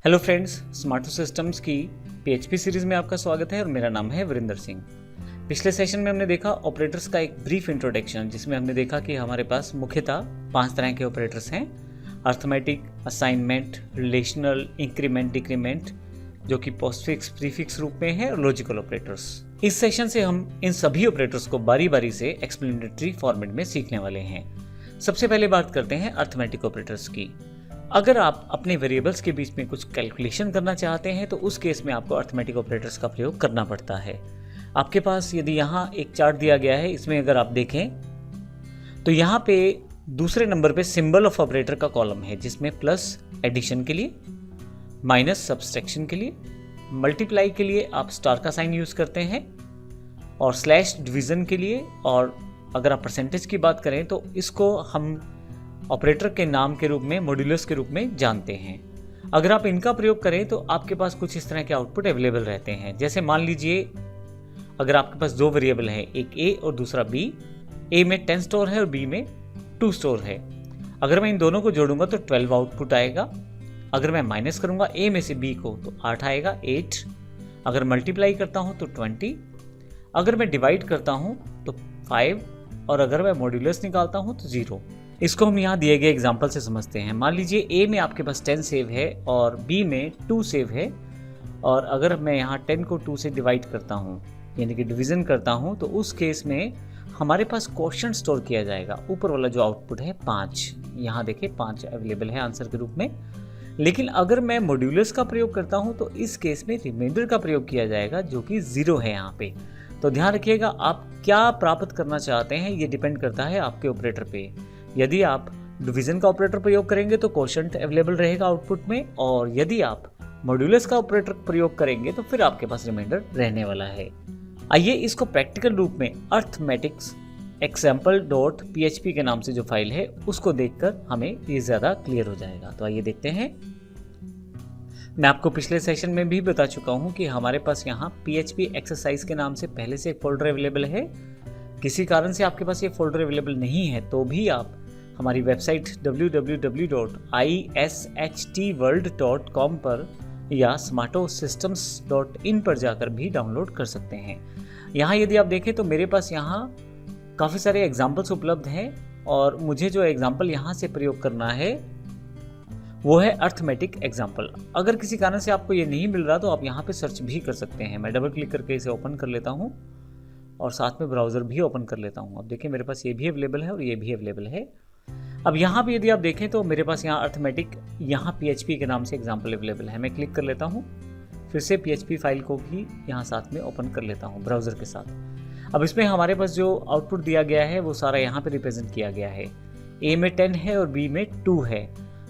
Hello friends, स्मार्टो systems की PHP series में आपका स्वागत है और मेरा नाम है वीरेंद्र सिंह। पिछले सेशन में हमने देखा ऑपरेटर्स का एक ब्रीफ इंट्रोडक्शन, जिसमें हमने देखा कि हमारे पास मुख्यतः 5 तरह के ऑपरेटर्स हैं: arithmetic, assignment, relational, increment, decrement, जो कि पोस्टफिक्स, प्रीफिक्स रूप में है, और लॉजिकल ऑपरेटर्स। इस सेशन से हम इन सभी ऑपरेटर्स को बारी बारी से एक्सप्लेनेटरी फॉर्मेट में सीखने वाले हैं। सबसे पहले बात करते हैं अर्थमेटिक ऑपरेटर्स की। अगर आप अपने वेरिएबल्स के बीच में कुछ कैलकुलेशन करना चाहते हैं तो उस केस में आपको अर्थमेटिक ऑपरेटर्स का प्रयोग करना पड़ता है। आपके पास यदि यहाँ एक चार्ट दिया गया है, इसमें अगर आप देखें तो यहाँ पे दूसरे नंबर पे सिंबल ऑफ ऑपरेटर का कॉलम है, जिसमें प्लस एडिशन के लिए, माइनस सब्सट्रैक्शन के लिए, मल्टीप्लाई के लिए आप स्टार का साइन यूज करते हैं, और स्लैश डिवीजन के लिए। और अगर आप परसेंटेज की बात करें तो इसको हम ऑपरेटर के नाम के रूप में, मॉड्यूलस के रूप में जानते हैं। अगर आप इनका प्रयोग करें तो आपके पास कुछ इस तरह के आउटपुट अवेलेबल रहते हैं। जैसे मान लीजिए अगर आपके पास 2 वेरिएबल है, एक ए और दूसरा बी। ए में 10 स्टोर है और बी में 2 स्टोर है। अगर मैं इन दोनों को जोड़ूंगा तो 12 आउटपुट आएगा। अगर मैं माइनस करूंगा ए में से बी को तो 8 आएगा, 8। अगर मल्टीप्लाई करता हूं तो 20। अगर मैं डिवाइड करता हूं तो 5, और अगर मैं मॉड्यूलस निकालता हूं तो 0। इसको हम यहाँ दिए गए एग्जाम्पल से समझते हैं। मान लीजिए ए में आपके पास 10 सेव है और बी में 2 सेव है, और अगर मैं यहाँ 10 को 2 से डिवाइड करता हूँ, यानी कि डिवीजन करता हूँ, तो उस केस में हमारे पास क्वोशंट स्टोर किया जाएगा। ऊपर वाला जो आउटपुट है 5, यहाँ देखिए 5 अवेलेबल है आंसर के रूप में। लेकिन अगर मैं मॉड्यूलस का प्रयोग करता हूँ तो इस केस में रिमाइंडर का प्रयोग किया जाएगा, जो कि 0 है यहाँ पे। तो ध्यान रखिएगा, आप क्या प्राप्त करना चाहते हैं ये डिपेंड करता है आपके ऑपरेटर पे। यदि आप डिवीजन का ऑपरेटर प्रयोग करेंगे तो क्वोशंट अवेलेबल रहेगा आउटपुट में, और यदि आप मॉड्यूलस का ऑपरेटर प्रयोग करेंगे तो फिर आपके पास रिमाइंडर रहने वाला है। आइए इसको प्रैक्टिकल रूप में अर्थमेटिक्स example.php के नाम से जो फाइल है उसको देखकर हमें ये ज़्यादा क्लियर हो जाएगा। तो आइए देखते हैं। मैं आपको पिछले सेशन में भी बता चुका हूँ कि हमारे पास यहाँ PHP एक्सरसाइज के नाम से पहले से एक फोल्डर अवेलेबल है। किसी कारण से आपके पास ये फोल्डर अवेलेबल नहीं है तो भी आप हमारी वेबसाइट www.ishtworld.com पर या smartosystems.in पर जाकर भी डाउनलोड कर सकते हैं। यहाँ यदि आप देखें तो मेरे पास यहाँ काफ़ी सारे एग्जाम्पल्स उपलब्ध हैं, और मुझे जो एग्जाम्पल यहाँ से प्रयोग करना है वो है अर्थमेटिक एग्जाम्पल। अगर किसी कारण से आपको ये नहीं मिल रहा तो आप यहाँ पे सर्च भी कर सकते हैं। मैं डबल क्लिक करके इसे ओपन कर लेता हूँ और साथ में ब्राउज़र भी ओपन कर लेता हूँ। अब देखिए मेरे पास ये भी अवेलेबल है और ये भी अवेलेबल है। अब यहाँ पे यदि आप देखें तो मेरे पास यहाँ अर्थमेटिक, यहाँ PHP के नाम से एग्जाम्पल अवेलेबल है। मैं क्लिक कर लेता हूँ, फिर से PHP फाइल को भी यहाँ साथ में ओपन कर लेता हूँ ब्राउज़र के साथ। अब इसमें हमारे पास जो आउटपुट दिया गया है वो सारा यहाँ पे रिप्रेजेंट किया गया है। ए में 10 है और बी में 2 है।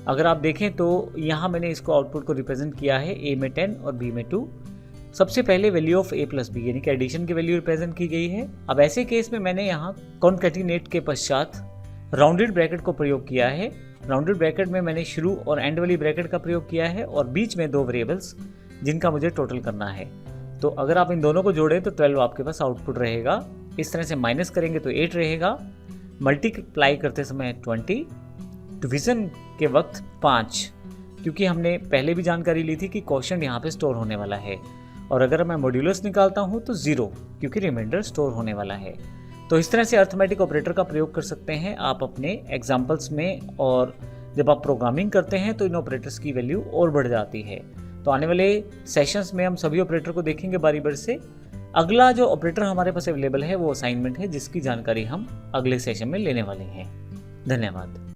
अगर आप देखें तो यहाँ मैंने इसको आउटपुट को रिप्रेजेंट किया है, ए में 10 और बी में 2। सबसे पहले value of a plus b, यानी कि एडिशन की वैल्यू रिप्रेजेंट की गई है। अब ऐसे केस में मैंने यहाँ कॉन्कैटिनेट के पश्चात राउंडेड ब्रैकेट को प्रयोग किया है। राउंडेड ब्रैकेट में मैंने शुरू और एंड वाली ब्रैकेट का प्रयोग किया है, और बीच में 2 वेरिएबल्स जिनका मुझे टोटल करना है। तो अगर आप इन दोनों को जोड़ें तो 12 आपके पास आउटपुट रहेगा। इस तरह से माइनस करेंगे तो 8 रहेगा, मल्टीप्लाई करते समय 20, डिवीजन के वक्त 5, क्योंकि हमने पहले भी जानकारी ली थी कि क्वोशंट यहाँ पे स्टोर होने वाला है। और अगर मैं मॉड्यूलस निकालता हूँ तो 0, क्योंकि रिमाइंडर स्टोर होने वाला है। तो इस तरह से अर्थमेटिक ऑपरेटर का प्रयोग कर सकते हैं आप अपने एग्जाम्पल्स में, और जब आप प्रोग्रामिंग करते हैं तो इन ऑपरेटर्स की वैल्यू और बढ़ जाती है। तो आने वाले सेशंस में हम सभी ऑपरेटर को देखेंगे बारी बारी से। अगला जो ऑपरेटर हमारे पास अवेलेबल है वो असाइनमेंट है, जिसकी जानकारी हम अगले सेशन में लेने वाले हैं। धन्यवाद।